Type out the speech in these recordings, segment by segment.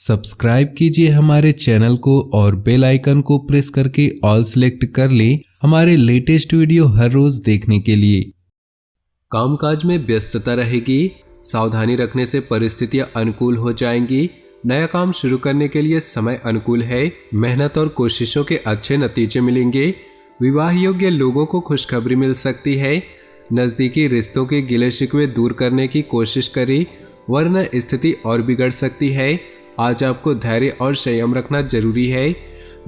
Subscribe कीजिए हमारे channel को और बेल आइकन को प्रेस करके ऑल सेलेक्ट कर लें हमारे लेटेस्ट वीडियो हर रोज देखने के लिए। कामकाज में व्यस्तता रहेगी, सावधानी रखने से परिस्थितियां अनुकूल हो जाएंगी। नया काम शुरू करने के लिए समय अनुकूल है। मेहनत और कोशिशों के अच्छे नतीजे मिलेंगे। विवाह योग्य लोगों को खुशखबरी मिल सकती है। नज़दीकी रिश्तों के गिले शिकवे दूर करने की कोशिश करें, वरना स्थिति और बिगड़ सकती है। आज आपको धैर्य और संयम रखना जरूरी है।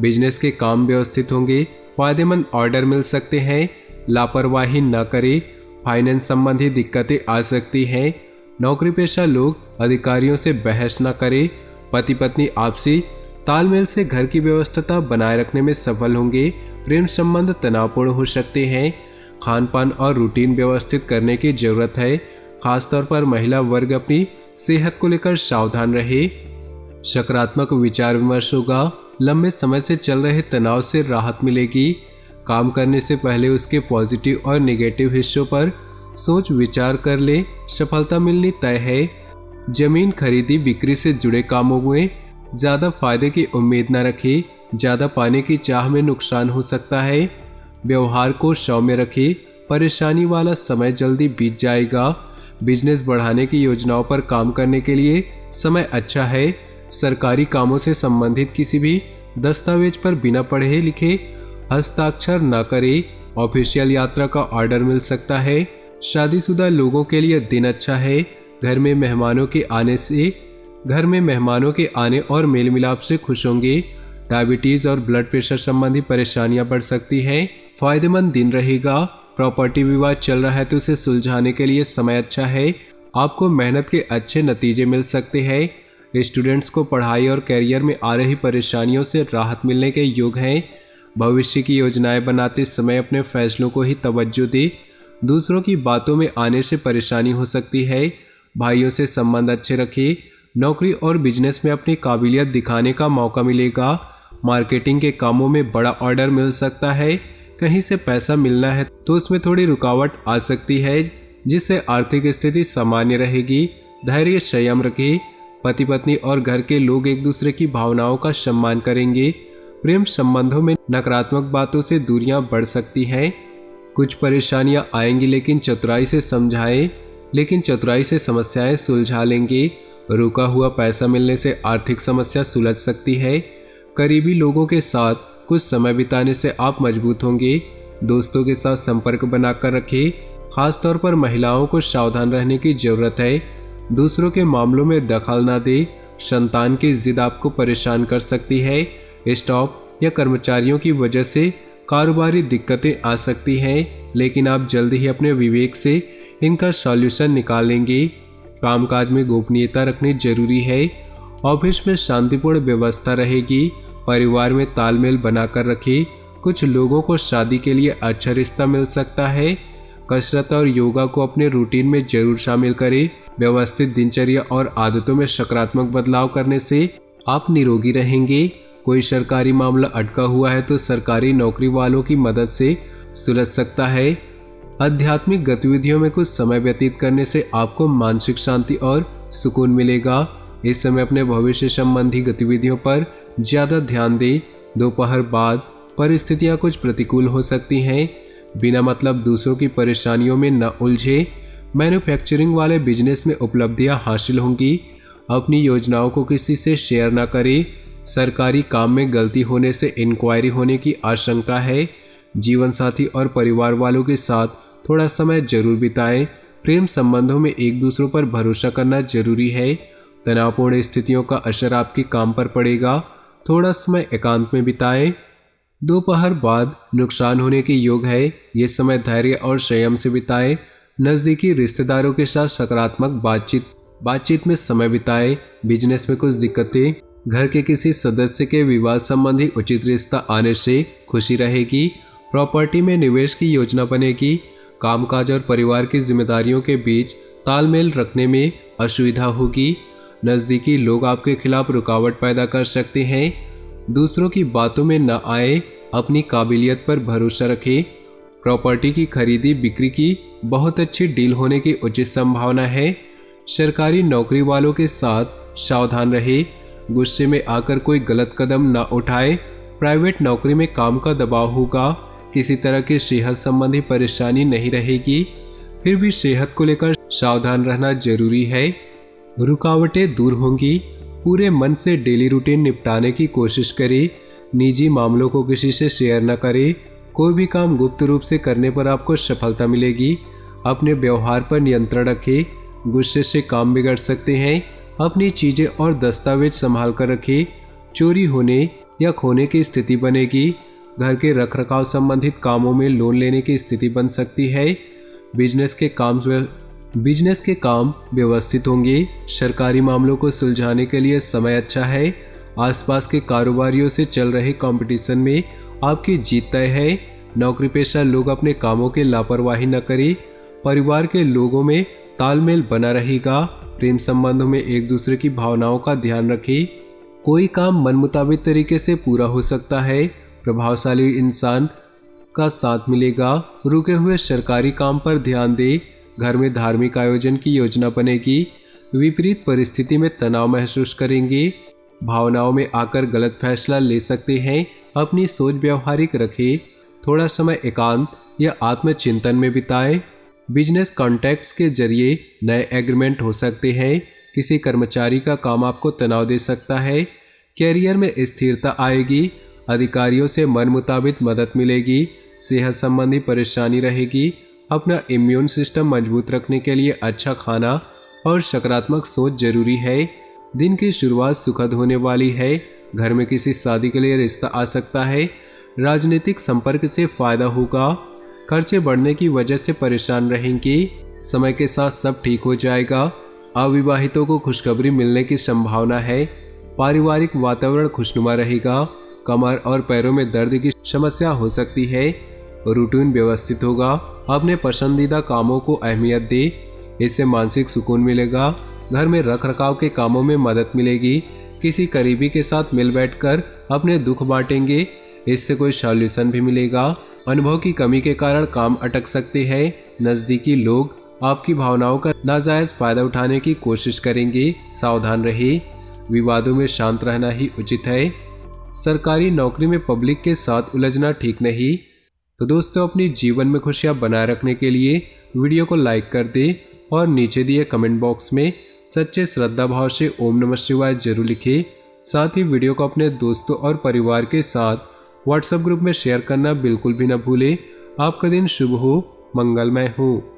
बिजनेस के काम व्यवस्थित होंगे, फायदेमंद ऑर्डर मिल सकते हैं। लापरवाही न करें, फाइनेंस संबंधी दिक्कतें आ सकती हैं। नौकरी पेशा लोग अधिकारियों से बहस न करें। पति पत्नी आपसी तालमेल से घर की व्यवस्था बनाए रखने में सफल होंगे। प्रेम संबंध तनावपूर्ण हो सकते हैं। खान पान और रूटीन व्यवस्थित करने की जरूरत है। खासतौर पर महिला वर्ग अपनी सेहत को लेकर सावधान रहे। सकारात्मक विचार विमर्श होगा। लंबे समय से चल रहे तनाव से राहत मिलेगी। काम करने से पहले उसके पॉजिटिव और नेगेटिव हिस्सों पर सोच विचार कर ले, सफलता मिलनी तय है। जमीन खरीदी बिक्री से जुड़े कामों में ज़्यादा फायदे की उम्मीद न रखें। ज़्यादा पाने की चाह में नुकसान हो सकता है। व्यवहार को सौम्य रखें, परेशानी वाला समय जल्दी बीत जाएगा। बिजनेस बढ़ाने की योजनाओं पर काम करने के लिए समय अच्छा है। सरकारी कामों से संबंधित किसी भी दस्तावेज पर बिना पढ़े लिखे हस्ताक्षर न करें। ऑफिशियल यात्रा का ऑर्डर मिल सकता है। शादीशुदा लोगों के लिए दिन अच्छा है। घर में मेहमानों के आने और मेल मिलाप से खुश होंगे। डायबिटीज और ब्लड प्रेशर संबंधी परेशानियां बढ़ सकती हैं। फायदेमंद दिन रहेगा। प्रॉपर्टी विवाद चल रहा है तो उसे सुलझाने के लिए समय अच्छा है। आपको मेहनत के अच्छे नतीजे मिल सकते हैं। स्टूडेंट्स को पढ़ाई और कैरियर में आ रही परेशानियों से राहत मिलने के योग हैं। भविष्य की योजनाएं बनाते समय अपने फैसलों को ही तवज्जो दे। दूसरों की बातों में आने से परेशानी हो सकती है। भाइयों से संबंध अच्छे रखें। नौकरी और बिजनेस में अपनी काबिलियत दिखाने का मौका मिलेगा। मार्केटिंग के कामों में बड़ा ऑर्डर मिल सकता है। कहीं से पैसा मिलना है तो उसमें थोड़ी रुकावट आ सकती है, जिससे आर्थिक स्थिति सामान्य रहेगी। धैर्य संयम रखें। पति पत्नी और घर के लोग एक दूसरे की भावनाओं का सम्मान करेंगे। प्रेम संबंधों में नकारात्मक बातों से दूरियां बढ़ सकती हैं। कुछ परेशानियां आएंगी, लेकिन चतुराई से समस्याएं सुलझा लेंगे। रुका हुआ पैसा मिलने से आर्थिक समस्या सुलझ सकती है। करीबी लोगों के साथ कुछ समय बिताने से आप मजबूत होंगे। दोस्तों के साथ संपर्क बनाकर रखें। खासतौर पर महिलाओं को सावधान रहने की जरूरत है। दूसरों के मामलों में दखल न दे। संतान की जिद आपको परेशान कर सकती है। स्टाफ या कर्मचारियों की वजह से कारोबारी दिक्कतें आ सकती हैं, लेकिन आप जल्द ही अपने विवेक से इनका सॉल्यूशन निकालेंगे। कामकाज में गोपनीयता रखनी जरूरी है। ऑफिस में शांतिपूर्ण व्यवस्था रहेगी। परिवार में तालमेल बनाकर रखें। कुछ लोगों को शादी के लिए अच्छा रिश्ता मिल सकता है। कसरत और योगा को अपने रूटीन में जरूर शामिल करें। व्यवस्थित दिनचर्या और आदतों में सकारात्मक बदलाव करने से आप निरोगी रहेंगे। कोई सरकारी मामला अटका हुआ है तो सरकारी नौकरी वालों की मदद से सुलझ सकता है। आध्यात्मिक गतिविधियों में कुछ समय व्यतीत करने से आपको मानसिक शांति और सुकून मिलेगा। इस समय अपने भविष्य संबंधी गतिविधियों पर ज्यादा ध्यान दें। दोपहर बाद परिस्थितियां कुछ प्रतिकूल हो सकती हैं। बिना मतलब दूसरों की परेशानियों में न उलझे। मैन्युफैक्चरिंग वाले बिजनेस में उपलब्धियां हासिल होंगी। अपनी योजनाओं को किसी से शेयर न करें। सरकारी काम में गलती होने से इंक्वायरी होने की आशंका है। जीवन साथी और परिवार वालों के साथ थोड़ा समय जरूर बिताएं। प्रेम संबंधों में एक दूसरों पर भरोसा करना जरूरी है। तनावपूर्ण स्थितियों का असर आपके काम पर पड़ेगा। थोड़ा समय एकांत में बिताएं। दोपहर बाद नुकसान होने के योग है। ये समय धैर्य और संयम से बिताएं। नज़दीकी रिश्तेदारों के साथ सकारात्मक बातचीत में समय बिताएं। बिजनेस में कुछ दिक्कतें, घर के किसी सदस्य के विवाद संबंधी उचित रिश्ता आने से खुशी रहेगी। प्रॉपर्टी में निवेश की योजना बनेगी। कामकाज और परिवार की जिम्मेदारियों के बीच तालमेल रखने में असुविधा होगी। नज़दीकी लोग आपके खिलाफ रुकावट पैदा कर सकते हैं। दूसरों की बातों में न आए। अपनी काबिलियत पर भरोसा रखें। प्रॉपर्टी की खरीदी बिक्री की बहुत अच्छी डील होने की उचित संभावना है। सरकारी नौकरी वालों के साथ सावधान रहे। गुस्से में आकर कोई गलत कदम ना उठाए। प्राइवेट नौकरी में काम का दबाव होगा, किसी तरह की सेहत संबंधी परेशानी नहीं रहेगी, फिर भी सेहत को लेकर सावधान रहना जरूरी है। रुकावटें दूर होंगी। पूरे मन से डेली रूटीन निपटाने की कोशिश करें। निजी मामलों को किसी से शेयर न करें। कोई भी काम गुप्त रूप से करने पर आपको सफलता मिलेगी। अपने व्यवहार पर नियंत्रण रखें, गुस्से से काम बिगड़ सकते हैं। अपनी चीज़ें और दस्तावेज संभाल कर रखें। चोरी होने या खोने की स्थिति बनेगी। घर के रखरखाव संबंधित कामों में लोन लेने की स्थिति बन सकती है। बिजनेस के काम व्यवस्थित होंगे। सरकारी मामलों को सुलझाने के लिए समय अच्छा है। आसपास के कारोबारियों से चल रहे कंपटीशन में आपकी जीत तय है। नौकरी पेशा लोग अपने कामों की लापरवाही न करें। परिवार के लोगों में तालमेल बना रहेगा। प्रेम संबंधों में एक दूसरे की भावनाओं का ध्यान रखें। कोई काम मन मुताबिक तरीके से पूरा हो सकता है। प्रभावशाली इंसान का साथ मिलेगा। रुके हुए सरकारी काम पर ध्यान दें। घर में धार्मिक आयोजन की योजना बनेगी। विपरीत परिस्थिति में तनाव महसूस करेंगे। भावनाओं में आकर गलत फैसला ले सकते हैं। अपनी सोच व्यवहारिक रखें। थोड़ा समय एकांत या आत्मचिंतन में बिताएं। बिजनेस कॉन्टैक्ट्स के जरिए नए एग्रीमेंट हो सकते हैं। किसी कर्मचारी का काम आपको तनाव दे सकता है। कैरियर में स्थिरता आएगी। अधिकारियों से मन मुताबिक मदद मिलेगी। सेहत संबंधी परेशानी रहेगी। अपना इम्यून सिस्टम मजबूत रखने के लिए अच्छा खाना और सकारात्मक सोच जरूरी है। दिन की शुरुआत सुखद होने वाली है। घर में किसी शादी के लिए रिश्ता आ सकता है। राजनीतिक संपर्क से फायदा होगा। खर्चे बढ़ने की वजह से परेशान रहेंगे। समय के साथ सब ठीक हो जाएगा। अविवाहितों को खुशखबरी मिलने की संभावना है। पारिवारिक वातावरण खुशनुमा रहेगा। कमर और पैरों में दर्द की समस्या हो सकती है। रूटीन व्यवस्थित होगा। अपने पसंदीदा कामों को अहमियत दे, इससे मानसिक सुकून मिलेगा। घर में रख रखाव के कामों में मदद मिलेगी। किसी करीबी के साथ मिल बैठकर अपने दुख बांटेंगे, इससे कोई सॉल्यूशन भी मिलेगा। अनुभव की कमी के कारण काम अटक सकते हैं। नजदीकी लोग आपकी भावनाओं का नाजायज फायदा उठाने की कोशिश करेंगे। सावधान रहिए। विवादों में शांत रहना ही उचित है। सरकारी नौकरी में पब्लिक के साथ उलझना ठीक नहीं। तो दोस्तों, अपनी जीवन में खुशियां बनाए रखने के लिए वीडियो को लाइक कर दें और नीचे दिए कमेंट बॉक्स में सच्चे श्रद्धा भाव से ओम नमः शिवाय जरूर लिखें। साथ ही वीडियो को अपने दोस्तों और परिवार के साथ व्हाट्सएप ग्रुप में शेयर करना बिल्कुल भी न भूलें। आपका दिन शुभ हो, मंगलमय हो।